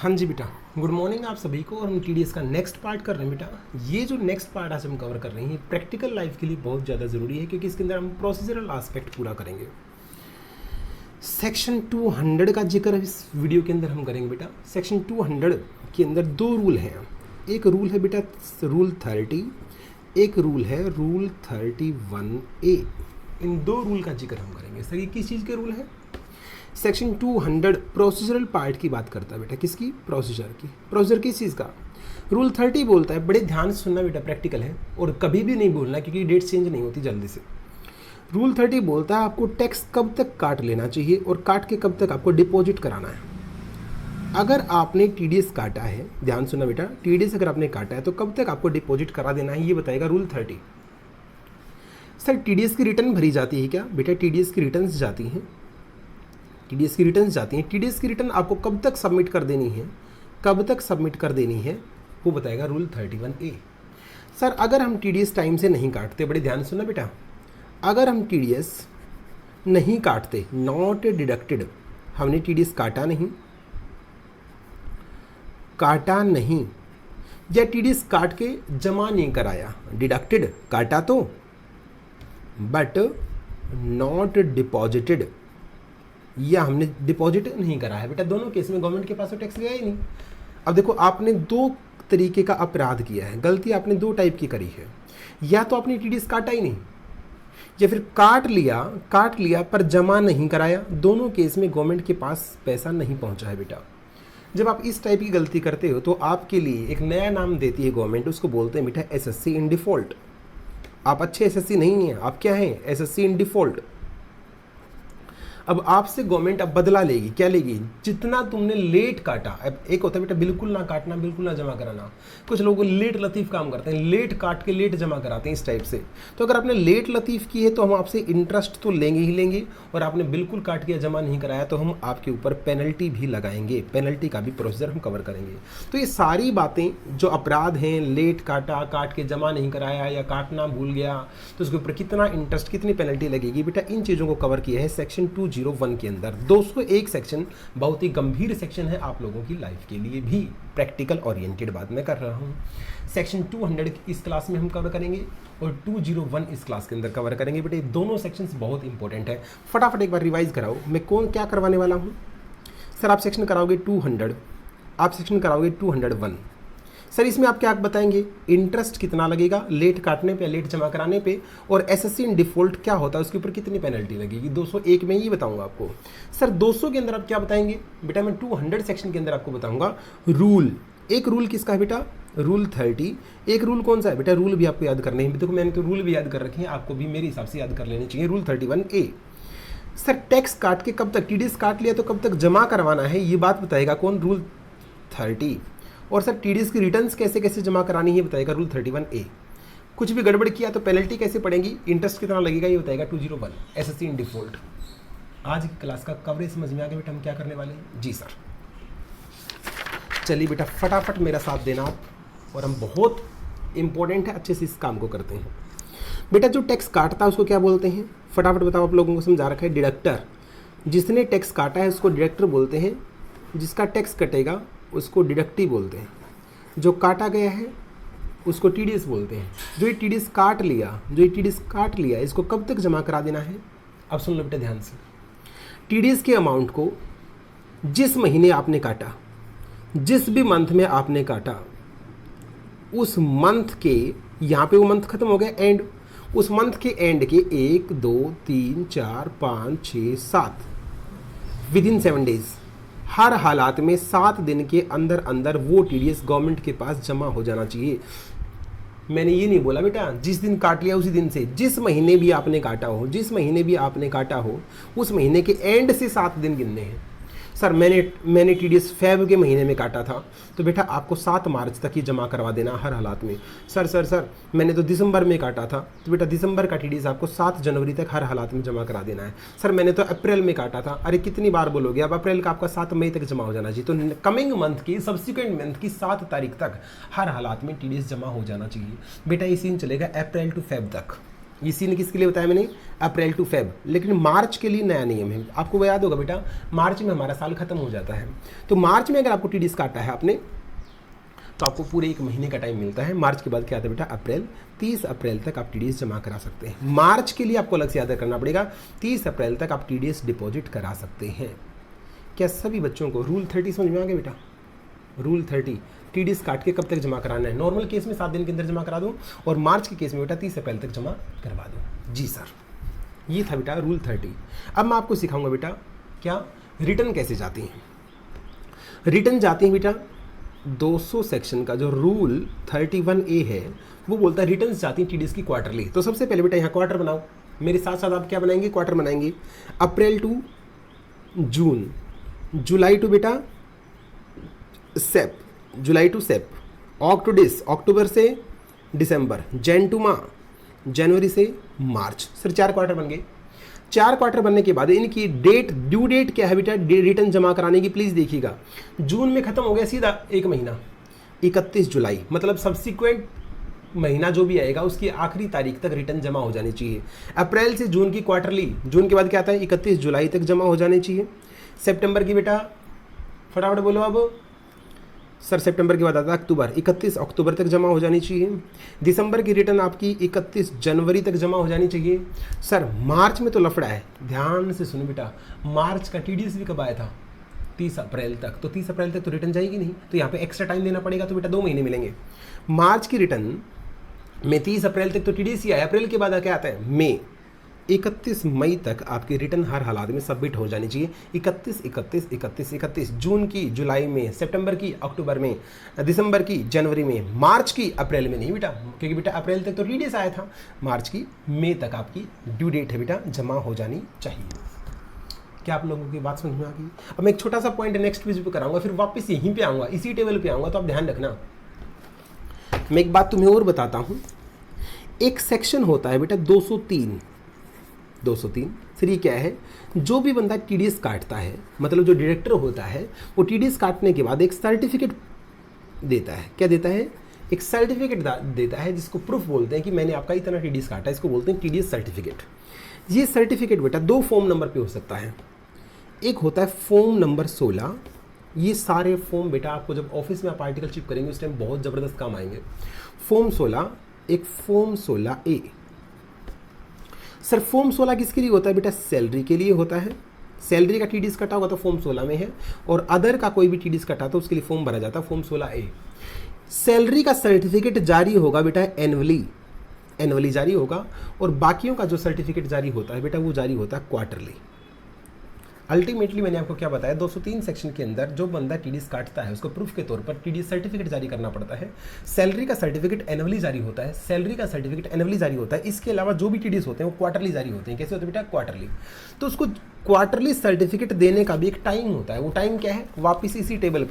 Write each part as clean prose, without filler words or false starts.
हाँ जी बेटा, good morning आप सभी को। और हम टीडीएस का नेक्स्ट पार्ट कर रहे हैं बेटा। ये जो नेक्स्ट पार्ट आज हम कवर कर रहे हैं प्रैक्टिकल लाइफ के लिए बहुत ज़्यादा ज़रूरी है, क्योंकि इसके अंदर हम प्रोसीजरल आस्पेक्ट पूरा करेंगे। सेक्शन 200 का जिक्र इस वीडियो के अंदर हम करेंगे बेटा। सेक्शन 200 के अंदर दो रूल हैं। एक रूल है बेटा रूल 30, एक रूल है रूल 31A। इन दो रूल का जिक्र हम करेंगे। सर ये किस चीज़ के रूल हैं? सेक्शन 200 प्रोसीजरल पार्ट की बात करता है बेटा। किसकी? प्रोसीजर की। प्रोसीजर किस चीज़ का? रूल 30 बोलता है, बड़े ध्यान से सुनना बेटा, प्रैक्टिकल है और कभी भी नहीं भूलना, क्योंकि डेट चेंज नहीं होती जल्दी से। रूल 30 बोलता है आपको टैक्स कब तक काट लेना चाहिए और काट के कब तक आपको डिपॉजिट कराना है। अगर आपने टीडीएस काटा है, ध्यान सुनना बेटा, टीडीएस अगर आपने काटा है तो कब तक आपको डिपॉजिट करा देना है, ये बताएगा रूल 30। सर टीडीएस की रिटर्न भरी जाती है क्या? बेटा टीडीएस की रिटर्न जाती हैं, टीडीएस की रिटर्न जाती हैं। टीडीएस की रिटर्न आपको कब तक सबमिट कर देनी है, कब तक सबमिट कर देनी है, वो बताएगा रूल 31A। सर अगर हम टीडीएस टाइम से नहीं काटते, बड़े ध्यान सुनना बेटा, अगर हम टीडीएस नहीं काटते, नॉट डिडक्टेड, हमने टीडीएस काटा नहीं या टीडीएस काट के जमा नहीं कराया, डिडक्टेड काटा तो बट नॉट डिपॉजिटेड, या हमने डिपॉजिट नहीं करा है बेटा, दोनों केस में गवर्नमेंट के पास तो टैक्स गया ही नहीं। अब देखो आपने दो तरीके का अपराध किया है, गलती आपने दो टाइप की करी है। या तो आपने टीडीएस काटा ही नहीं, या फिर काट लिया पर जमा नहीं कराया। दोनों केस में गवर्नमेंट के पास पैसा नहीं पहुंचा है बेटा। जब आप इस टाइप की गलती करते हो तो आपके लिए एक नया नाम देती है गवर्नमेंट, उसको बोलते हैं बेटा एसएससी इन डिफॉल्ट। आप अच्छे एसएससी नहीं हैं, आप क्या हैं? Assessee in default. अब आपसे गवर्नमेंट अब बदला लेगी। क्या लेगी? जितना तुमने लेट काटा। अब एक होता है बेटा बिल्कुल ना काटना, बिल्कुल ना जमा कराना। कुछ लोग लेट लतीफ़ काम करते हैं, लेट काट के लेट जमा कराते हैं, इस टाइप से। तो अगर आपने लेट लतीफ़ की है तो हम आपसे इंटरेस्ट तो लेंगे ही लेंगे, और आपने बिल्कुल काट के जमा नहीं कराया तो हम आपके ऊपर पेनल्टी भी लगाएंगे। पेनल्टी का भी प्रोसीजर हम कवर करेंगे। तो ये सारी बातें जो अपराध हैं, लेट काटा, काट के जमा नहीं कराया या काटना भूल गया, तो उसके ऊपर कितना इंटरेस्ट, कितनी पेनल्टी लगेगी बेटा, इन चीज़ों को कवर किया है सेक्शन 201 के अंदर। 201 सेक्शन बहुत ही गंभीर सेक्शन है आप लोगों की लाइफ के लिए भी, प्रैक्टिकल ओरिएंटेड बात मैं कर रहा हूँ। सेक्शन 200 इस क्लास में हम कवर करेंगे और 201 इस क्लास के अंदर कवर करेंगे बेटे। दोनों सेक्शंस बहुत इंपॉर्टेंट है। फटाफट एक बार रिवाइज कराओ। मैं क्या करवाने वाला हूँ? सर आप सेक्शन कराओगे 200, आप सेक्शन कराओगे 201। सर इसमें आप क्या बताएंगे? इंटरेस्ट कितना लगेगा लेट काटने पे, लेट जमा कराने पे, और एसएससी इन डिफॉल्ट क्या होता है, उसके ऊपर कितनी पेनल्टी लगेगी। 201 में ये बताऊंगा आपको। सर 200 के अंदर आप क्या बताएंगे बेटा? मैं 200 सेक्शन के अंदर आपको बताऊंगा रूल। एक रूल किसका है बेटा? रूल 30। एक रूल कौन सा है बेटा? रूल भी आपको याद करने हैं। देखो मैंने तो रूल भी याद कर रखे हैं, आपको भी मेरे हिसाब से याद कर लेने चाहिए। Rule 31A। सर टैक्स काट के कब तक, टीडीएस काट लिया तो कब तक जमा करवाना है, ये बात बताएगा कौन? रूल 30। और सर टीडीएस की रिटर्न्स कैसे कैसे जमा करानी है बताएगा रूल 31A। कुछ भी गड़बड़ किया तो पेनल्टी कैसे पड़ेगी, इंटरेस्ट कितना लगेगा, ये बताएगा 201 एसएससी इन डिफॉल्ट। आज की क्लास का कवरेज समझ में आ गया बेटा, हम क्या करने वाले हैं? जी सर। चलिए बेटा फटाफट मेरा साथ देना आप, और हम बहुत इंपॉर्टेंट है, अच्छे से इस काम को करते हैं बेटा। जो टैक्स काटता है उसको क्या बोलते हैं? फटाफट बताओ, आप लोगों को समझा रखा है। डिडक्टर। जिसने टैक्स काटा है उसको डिडक्टर बोलते हैं, जिसका टैक्स कटेगा उसको डिडक्टी बोलते हैं, जो काटा गया है उसको टीडीएस बोलते हैं। जो ये टीडीएस काट लिया, इसको कब तक जमा करा देना है? अब सुन लो बेटा ध्यान से। टीडीएस के अमाउंट को जिस महीने आपने काटा, जिस भी मंथ में आपने काटा, उस मंथ के, यहाँ पे वो मंथ खत्म हो गया, एंड, उस मंथ के एंड के 1 2 3 4 5 6 7 विदिन 7 डेज, हर हालात में 7 दिन के अंदर अंदर वो टीडीएस गवर्नमेंट के पास जमा हो जाना चाहिए। मैंने ये नहीं बोला बेटा जिस दिन काट लिया उसी दिन से, जिस महीने भी आपने काटा हो उस महीने के एंड से 7 दिन गिनने हैं। सर मैंने टीडीएस फेब के महीने में काटा था, तो बेटा आपको 7 मार्च तक ही जमा करवा देना हर हालात में। सर मैंने तो दिसंबर में काटा था, तो बेटा दिसंबर का टीडीएस आपको 7 जनवरी तक हर हालात में जमा करा देना है। सर मैंने तो अप्रैल में काटा था, अरे कितनी बार बोलोगे, अब अप्रैल का आपका 7 मई तक जमा हो जाना चाहिए। तो कमिंग मंथ की, सब्सिक्वेंट मंथ की 7 तारीख तक हर हालात में टीडीएस जमा हो जाना चाहिए बेटा। ये सीन चलेगा अप्रैल टू फेब तक। ये सीन किसके लिए बताया मैंने, अप्रैल टू फेब। लेकिन मार्च के लिए नया नियम है, आपको वो याद होगा बेटा, मार्च में हमारा साल खत्म हो जाता है। तो मार्च में अगर आपको टीडीएस काटा है आपने, तो आपको पूरे 1 महीने का टाइम मिलता है। मार्च के बाद क्या आता है बेटा, अप्रैल। 30 अप्रैल तक आप टीडीएस जमा करा सकते हैं। मार्च के लिए आपको अलग से याद करना पड़ेगा, 30 अप्रैल तक आप टीडीएस डिपॉजिट करा सकते हैं। क्या सभी बच्चों को रूल 30 समझ में आ गया बेटा? रूल 30, टीडीएस काट के कब तक जमा कराना है? नॉर्मल केस में 7 दिन के अंदर जमा करा दो, और मार्च के केस में बेटा 30 अप्रैल तक जमा करवा दो। जी सर, ये था बेटा रूल 30। अब मैं आपको सिखाऊंगा बेटा क्या रिटर्न कैसे जाती हैं। रिटर्न जाती हैं बेटा 200 सेक्शन का जो रूल 31A है, वो बोलता है रिटर्न जाती हैं टीडीएस की क्वार्टरली। तो सबसे पहले बेटा यहाँ क्वार्टर बनाओ, मेरे साथ साथ आप क्या बनाएंगे, क्वार्टर बनाएंगे। अप्रैल टू जून, जुलाई टू बेटा सेप, जुलाई टू सेप, ऑक टू डिस, अक्टूबर से दिसंबर, जैन टू माह, जनवरी से मार्च। सर 4 क्वार्टर बन गए। 4 क्वार्टर बनने के बाद इनकी डेट, ड्यू डेट क्या है बेटा रिटर्न जमा कराने की, प्लीज़ देखिएगा। जून में खत्म हो गया सीधा 1 महीना, 31 जुलाई, मतलब सब्सिक्वेंट महीना जो भी आएगा उसकी आखिरी तारीख तक रिटर्न जमा हो जानी चाहिए। अप्रैल से जून की क्वार्टरली, जून के बाद क्या आता है 31 जुलाई तक जमा हो जानी चाहिए। सितंबर की बेटा फटाफट बोलो अब सर, सितंबर के बाद आता है अक्टूबर, 31 अक्टूबर तक जमा हो जानी चाहिए। दिसंबर की रिटर्न आपकी 31 जनवरी तक जमा हो जानी चाहिए। सर मार्च में तो लफड़ा है, ध्यान से सुनो बेटा, मार्च का टीडीएस भी कब आया था, 30 अप्रैल तक। तो 30 अप्रैल तक तो रिटर्न जाएगी नहीं, तो यहाँ पे एक्स्ट्रा टाइम देना पड़ेगा, तो बेटा 2 महीने मिलेंगे। मार्च की रिटर्न में 30 अप्रैल तक तो टीडीएस ही आया, अप्रैल के बाद क्या आता है मई, 31 मई तक आपकी रिटर्न हर हालात में सबमिट हो जानी चाहिए। 31 जून की जुलाई में, सितंबर की अक्टूबर में, दिसंबर की जनवरी में, मार्च की अप्रैल में नहीं बेटा, क्योंकि बेटा अप्रैल तक तो टीडीएस आया था। मार्च की मई तक आपकी ड्यू डेट है बेटा, जमा हो जानी चाहिए। क्या आप लोगों की बात समझ में आ गई? अब मैं एक छोटा सा पॉइंट नेक्स्ट पेज पे कराऊंगा, फिर वापस यहीं पे आऊँगा, इसी टेबल पे आऊँगा, तो आप ध्यान रखना। मैं एक बात तुम्हें और बताता हूँ, एक सेक्शन होता है बेटा 203। सर ये क्या है, जो भी बंदा टीडीएस काटता है, मतलब जो डायरेक्टर होता है, वो टीडीएस काटने के बाद एक सर्टिफिकेट देता है। क्या देता है? एक सर्टिफिकेट देता है, जिसको प्रूफ बोलते हैं कि मैंने आपका इतना टीडीएस काटा है, इसको बोलते हैं टीडीएस सर्टिफिकेट। ये सर्टिफिकेट बेटा 2 फॉर्म नंबर पे हो सकता है। एक होता है फॉर्म नंबर 16, ये सारे फॉर्म बेटा आपको जब ऑफिस में आप आर्टिकल शिप करेंगे उस टाइम बहुत ज़बरदस्त काम आएंगे। फॉर्म 16, एक फॉर्म 16A। सर फॉर्म 16 किसके लिए होता है बेटा? सैलरी के लिए होता है। सैलरी का टीडीएस कटा होगा तो फॉर्म 16 में है, और अदर का कोई भी टीडीएस कटा तो उसके लिए फॉर्म भरा जाता है फॉर्म 16A। सैलरी का सर्टिफिकेट जारी होगा बेटा एनुअली जारी होगा, और बाकियों का जो सर्टिफिकेट जारी होता है बेटा वो जारी होता है क्वार्टरली। अल्टीमेटली मैंने आपको क्या बताया, 203 सेक्शन के अंदर जो बंदा टीडीएस काटता है उसको प्रूफ के तौर पर टीडीएस सर्टिफिकेट जारी करना पड़ता है। सैलरी का सर्टिफिकेट एनुअली जारी होता है, इसके अलावा जो भी टीडीएस होते हैं वो क्वार्टरली जारी होते हैं। कैसे होते हैं बेटा? क्वार्टरली। तो उसको क्वार्टरली सर्टिफिकेट देने का भी एक टाइम होता है। वो टाइम क्या है? वापिस इसी टेबल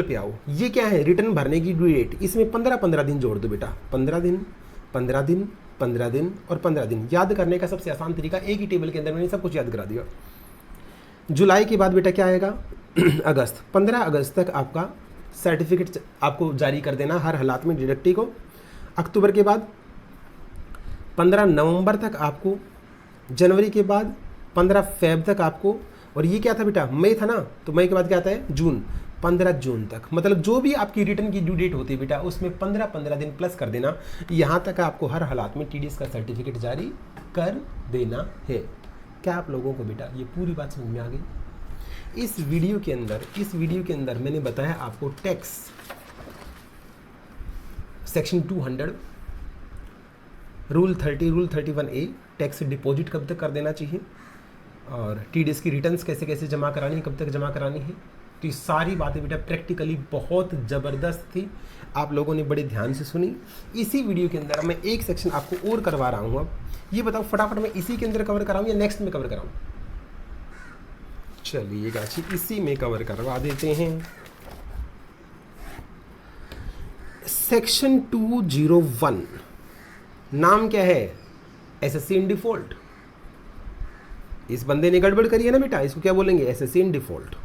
पे आओ। ये क्या है? रिटर्न भरने की ड्यू डेट। इसमें 15 दिन जोड़ दो बेटा, 15 दिन और 15 दिन। याद करने का सबसे आसान तरीका, एक ही टेबल के अंदर मैंने सब कुछ याद करा दिया। जुलाई के बाद बेटा क्या आएगा? अगस्त। 15 अगस्त तक आपका सर्टिफिकेट आपको जारी कर देना हर हालात में डायरेक्टरी को। अक्टूबर के बाद 15 नवंबर तक आपको, जनवरी के बाद 15 फेब तक आपको, और ये क्या था बेटा? मई था ना, तो मई के बाद क्या आता है? जून। 15 जून तक, मतलब जो भी आपकी रिटर्न की ड्यू डेट होती है बेटा उसमें 15 दिन प्लस कर देना। यहाँ तक आपको हर हालात में टीडीएस का सर्टिफिकेट जारी कर देना है। क्या आप लोगों को बेटा ये पूरी बात समझ में आ गई? इस वीडियो के अंदर मैंने बताया आपको tax section 200, rule 31A, tax deposit कब तक कर देना चाहिए, और टीडीएस की रिटर्न्स कैसे कैसे जमा करानी है, कब तक जमा करानी है। तो ये सारी बातें बेटा प्रैक्टिकली बहुत ज़बरदस्त थी, आप लोगों ने बड़े ध्यान से सुनी। इसी वीडियो के अंदर मैं एक सेक्शन आपको और करवा रहा हूँ। अब ये बताओ फटाफट, मैं इसी के अंदर कवर कराऊँ या नेक्स्ट में कवर कराऊँ? चलिए गाची इसी में कवर करवा देते हैं। सेक्शन 201, नाम क्या है? Assessee in default. इस बंदे ने गड़बड़ करी है ना बेटा, इसको क्या बोलेंगे? Assessee in default.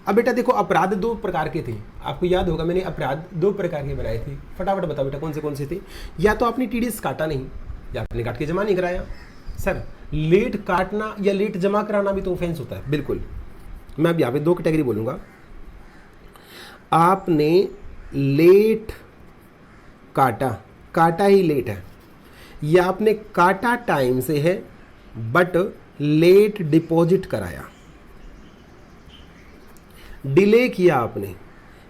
अब बेटा देखो अपराध दो प्रकार के थे, आपको याद होगा मैंने अपराध दो प्रकार के बनाए थे, फटाफट बताओ बेटा कौन से थे। या तो आपने टीडीएस काटा नहीं या आपने काट के जमा नहीं कराया। सर लेट काटना या लेट जमा कराना भी तो ऑफेंस होता है, बिल्कुल। मैं अब यहाँ पे दो कैटेगरी बोलूँगा, आपने लेट काटा ही लेट है, या आपने काटा टाइम से है बट लेट डिपॉजिट कराया, डिले किया आपने,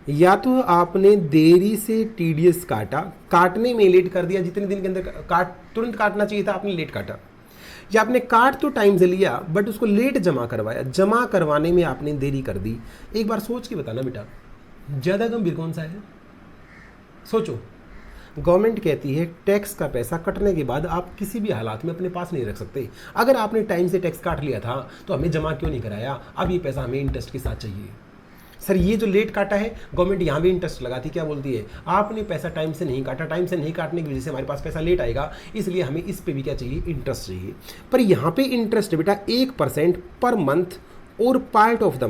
या तो आपने देरी से टीडीएस काटने में लेट कर दिया, जितने दिन के अंदर तुरंत काटना चाहिए था आपने लेट काटा, या आपने काट तो टाइम से लिया बट उसको लेट जमा करवाया, जमा करवाने में आपने देरी कर दी। एक बार सोच के बताना बेटा ज़्यादा गंभीर कौन सा है, सोचो। गवर्नमेंट कहती है टैक्स का पैसा कटने के बाद आप किसी भी हालात में अपने पास नहीं रख सकते। अगर आपने टाइम से टैक्स काट लिया था तो हमें जमा क्यों नहीं कराया, अब ये पैसा हमें इंटरेस्ट के साथ चाहिए। सर ये जो लेट काटा है गवर्नमेंट यहाँ भी इंटरेस्ट लगाती, क्या बोलती है, आपने पैसा टाइम से नहीं काटा, टाइम से नहीं काटने की वजह से हमारे पास पैसा लेट आएगा, इसलिए हमें इस पे भी क्या चाहिए, इंटरेस्ट चाहिए। पर यहाँ पे इंटरेस्ट बेटा 1% पर मंथ और पार्ट ऑफ द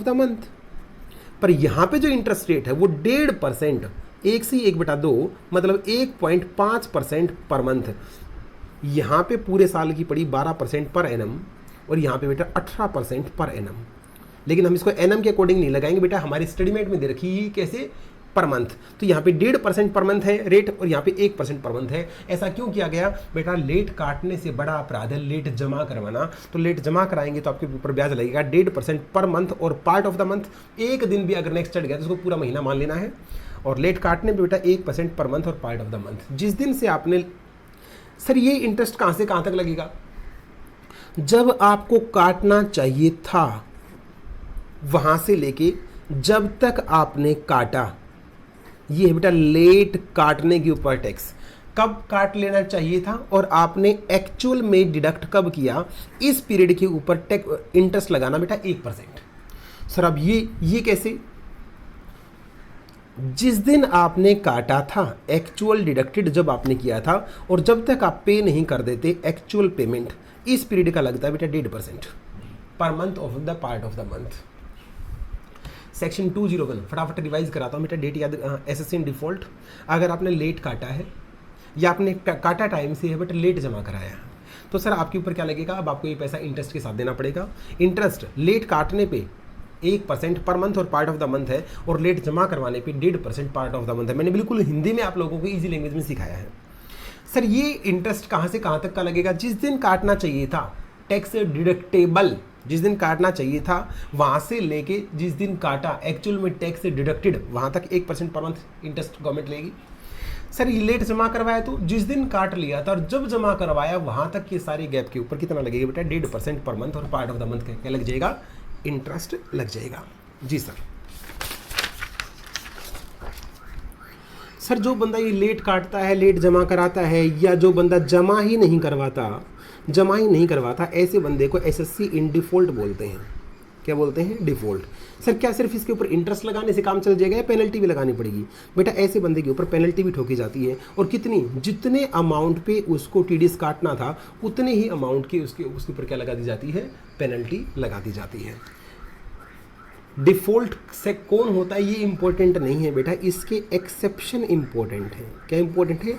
मंथ, पर यहाँ पे जो इंटरेस्ट रेट है वो 1.5%, 1/2 मतलब 1.5% पर मंथ। यहाँ पे पूरे साल की पड़ी 12% पर एनम और यहाँ पे बेटा 18% पर एनम, लेकिन हम इसको एनम के अकॉर्डिंग नहीं लगाएंगे बेटा, हमारी स्टडीमेट में दे रखी है कैसे, पर मंथ। तो यहाँ पे 1.5% पर मंथ है रेट और यहाँ पे 1% पर मंथ है। ऐसा क्यों किया गया बेटा, लेट काटने से बड़ा अपराध है लेट जमा करवाना, तो लेट जमा कराएंगे तो आपके ऊपर ब्याज लगेगा 1.5% पर मंथ और पार्ट ऑफ द मंथ। एक दिन भी अगर नेक्स्ट चढ़ गया तो उसको पूरा महीना मान लेना है। और लेट काटने पे बेटा 1% पर मंथ और पार्ट ऑफ द मंथ। जिस दिन से आपने, सर ये इंटरेस्ट कहाँ से कहाँ तक लगेगा, जब आपको काटना चाहिए था वहां से लेके जब तक आपने काटा, ये है बेटा लेट काटने के ऊपर टैक्स। कब काट लेना चाहिए था और आपने एक्चुअल में डिडक्ट कब किया, इस पीरियड के ऊपर इंटरेस्ट लगाना बेटा 1%। सर अब ये कैसे, जिस दिन आपने काटा था एक्चुअल डिडक्टेड जब आपने किया था और जब तक आप पे नहीं कर देते एक्चुअल पेमेंट, इस पीरियड का लगता है बेटा 1.5% per month of the part of the month. Section 201 फटाफट रिवाइज कराता हूँ बेटा, डेट याद, एसएससी इन डिफॉल्ट। अगर आपने लेट काटा है या आपने काटा टाइम से है बट लेट जमा कराया है तो सर आपके ऊपर क्या लगेगा, अब आपको ये पैसा इंटरेस्ट के साथ देना पड़ेगा। इंटरेस्ट लेट काटने पे 1% पर मंथ और पार्ट ऑफ द मंथ है और लेट जमा करवाने पे 1.5% पार्ट ऑफ द मंथ है। मैंने बिल्कुल हिंदी में आप लोगों को ईजी लैंग्वेज में सिखाया है। सर ये इंटरेस्ट कहाँ से कहाँ तक का लगेगा, जिस दिन काटना चाहिए था टैक्स डिडक्टेबल, जिस दिन काटना चाहिए था वहाँ से लेके जिस दिन काटा एक्चुअल में टैक्स से डिडक्टेड वहाँ तक 1% पर मंथ इंटरेस्ट गवर्नमेंट लेगी। सर ये लेट जमा करवाया तो जिस दिन काट लिया था और जब जमा करवाया वहाँ तक के सारे गैप के ऊपर कितना लगेगा बेटा, 1.5% पर मंथ और पार्ट ऑफ द मंथ क्या लग जाएगा, इंटरेस्ट लग जाएगा। जी सर। सर जो बंदा ये लेट काटता है, लेट जमा कराता है, या जो बंदा जमा ही नहीं करवाता, ऐसे बंदे को एसएससी इन डिफॉल्ट बोलते हैं। क्या बोलते हैं, डिफॉल्ट। सर क्या सिर्फ इसके ऊपर इंटरेस्ट लगाने से काम चल जाएगा या पेनल्टी भी लगानी पड़ेगी बेटा, ऐसे बंदे के ऊपर पेनल्टी भी ठोकी जाती है। और कितनी, जितने अमाउंट पे उसको टीडीएस काटना था उतने ही अमाउंट की उसके ऊपर क्या लगा दी जाती है, पेनल्टी लगा दी जाती है। डिफॉल्ट से कौन होता है ये इंपॉर्टेंट नहीं है बेटा, इसके एक्सेप्शन इंपॉर्टेंट है। क्या इंपॉर्टेंट है,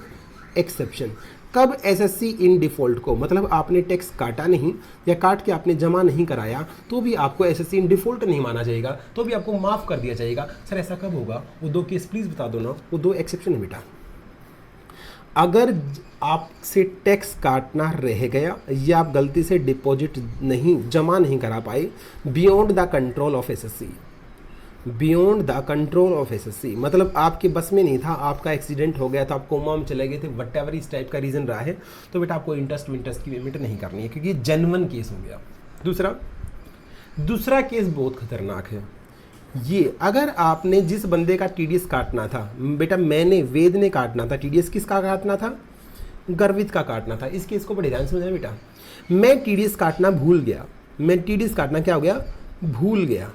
एक्सेप्शन। कब एसएससी इन डिफॉल्ट को, मतलब आपने टैक्स काटा नहीं या काट के आपने जमा नहीं कराया तो भी आपको एसएससी इन डिफॉल्ट नहीं माना जाएगा, तो भी आपको माफ कर दिया जाएगा। सर ऐसा कब होगा, वो दो केस प्लीज बता दो ना, वो दो एक्सेप्शन है बेटा। अगर आपसे टैक्स काटना रह गया या आप गलती से डिपॉजिट नहीं, जमा नहीं करा पाए, beyond the control of SSC, beyond the control of SSC, मतलब आपके बस में नहीं था, आपका एक्सीडेंट हो गया था, आप कोमा में चले गए थे, वट एवर इस टाइप का रीज़न रहा है, तो बेटा आपको इंटरेस्ट की पेमेंट नहीं करनी है क्योंकि जेन्युइन केस हो गया। दूसरा केस बहुत खतरनाक है ये, अगर आपने जिस बंदे का टीडीएस काटना था बेटा, वेद ने काटना था टीडीएस, किसका काटना था, गर्वित का काटना था। इस केस को बड़े ध्यान से समझना बेटा, मैं टीडीएस काटना भूल गया, मैं टीडीएस काटना क्या हो गया, भूल गया।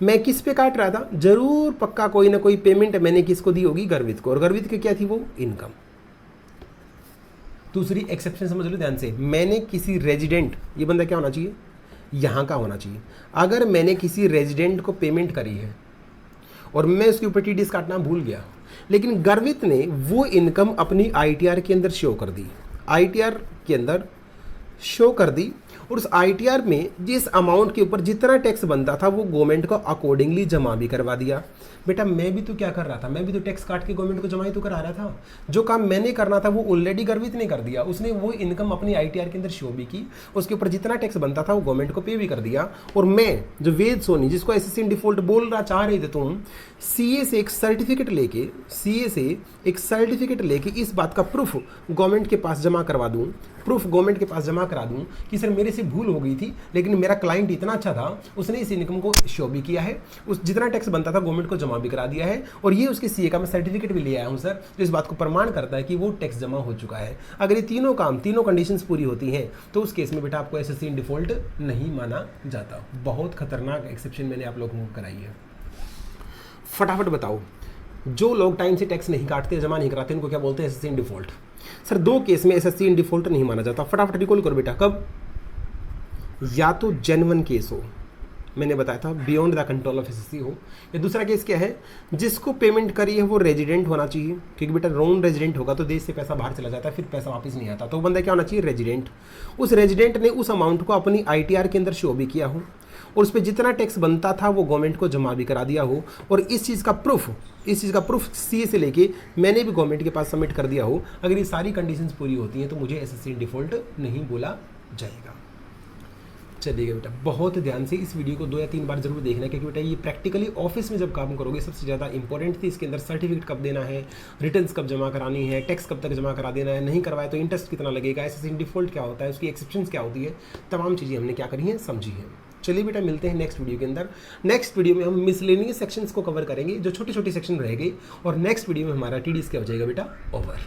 मैं किस पे काट रहा था, जरूर पक्का कोई ना कोई पेमेंट मैंने किसको दी होगी, गर्वित को, और गर्वित की क्या थी वो, इनकम। दूसरी एक्सेप्शन समझ लो ध्यान से, मैंने किसी रेजिडेंट, ये बंदा क्या होना चाहिए, यहाँ का होना चाहिए। अगर मैंने किसी रेजिडेंट को पेमेंट करी है और मैं उसके ऊपर टीडीएस काटना भूल गया, लेकिन गर्वित ने वो इनकम अपनी आईटीआर के अंदर शो कर दी, आईटीआर के अंदर शो कर दी, और उस आईटीआर में जिस अमाउंट के ऊपर जितना टैक्स बनता था वो गवर्नमेंट को अकॉर्डिंगली जमा भी करवा दिया। बेटा मैं भी तो क्या कर रहा था, मैं भी तो टैक्स काट के गवर्नमेंट को जमा ही तो करा रहा था। जो काम मैंने करना था वो ऑलरेडी गर्वित ने कर दिया, उसने वो इनकम अपनी आईटीआर के अंदर शो भी की, उसके ऊपर जितना टैक्स बनता था वो गवर्नमेंट को पे भी कर दिया। और मैं जो वेद सोनी, जिसको एसएससी इन डिफॉल्ट बोलना चाह रहे थे तुम, सीए से एक सर्टिफिकेट लेके, सीए से एक सर्टिफिकेट लेके इस बात का प्रूफ गवर्नमेंट के पास जमा करवा दूं, प्रूफ गवर्नमेंट के पास जमा करा दूं कि सर मेरे से भूल हो गई थी, लेकिन मेरा क्लाइंट इतना अच्छा था, उसने इस इनकम को शो भी किया है, उस जितना टैक्स बनता था गवर्नमेंट को जमा भी करा दिया है, और ये उसके सीए का मैं सर्टिफिकेट भी ले आया हूं सर, जो इस बात को प्रमाण करता है कि वो टैक्स जमा हो चुका है। अगर ये तीनों काम, तीनों कंडीशंस पूरी होती हैं तो उस केस में बेटा आपको एसएससी इन डिफॉल्ट नहीं माना जाता। बहुत खतरनाक एक्सेप्शन मैंने आप लोगों को कराई है। फटाफट बताओ, जो लोग टाइम से टैक्स नहीं काटते, जमा नहीं कराते, उनको क्या बोलते हैं? Assessee in default. Sir 2 case में एसएससी इन डिफॉल्ट नहीं माना जाता, फटाफट रिकॉल करो बेटा। कब? या तो जेन्युइन केस हो, मैंने बताया था beyond the control of SSC हो, या दूसरा केस क्या है, जिसको पेमेंट करी है वो रेजिडेंट होना चाहिए, क्योंकि बेटा नॉन रेजिडेंट होगा तो देश से पैसा बाहर चला जाता है, फिर पैसा वापस नहीं आता, तो वो बंदा क्या होना चाहिए? रेजिडेंट। उस रेजिडेंट ने उस अमाउंट को अपनी आईटीआर के अंदर शो भी किया हो, और उस पर जितना टैक्स बनता था वो गवर्नमेंट को जमा भी करा दिया हो, और इस चीज़ का प्रूफ सीए से लेके मैंने भी गवर्नमेंट के पास सबमिट कर दिया हो। अगर ये सारी कंडीशंस पूरी होती हैं तो मुझे एसएससी डिफॉल्ट नहीं बोला जाएगा। चलिएगा बेटा, बहुत ध्यान से इस वीडियो को 2 या 3 बार जरूर देखना, क्योंकि बेटा ये प्रैक्टिकली ऑफिस में जब काम करोगे सबसे ज़्यादा इंपॉर्टेंट थी। इसके अंदर सर्टिफिकेट कब देना है, रिटर्न्स कब जमा करानी है, टैक्स कब तक जमा करा देना है, नहीं करवाए तो इंटरेस्ट कितना लगेगा, एसएससी डिफॉल्ट क्या होता है, उसकी एक्सेप्शंस क्या होती है, तमाम चीज़ें हमने क्या करी हैं, समझी हैं। चलिए बेटा, मिलते हैं नेक्स्ट वीडियो के अंदर। नेक्स्ट वीडियो में हम मिसलेनियस सेक्शंस को कवर करेंगे, जो छोटे छोटे सेक्शन रहेंगे, और नेक्स्ट वीडियो में हमारा टीडीएस क्या हो जाएगा बेटा? ओवर।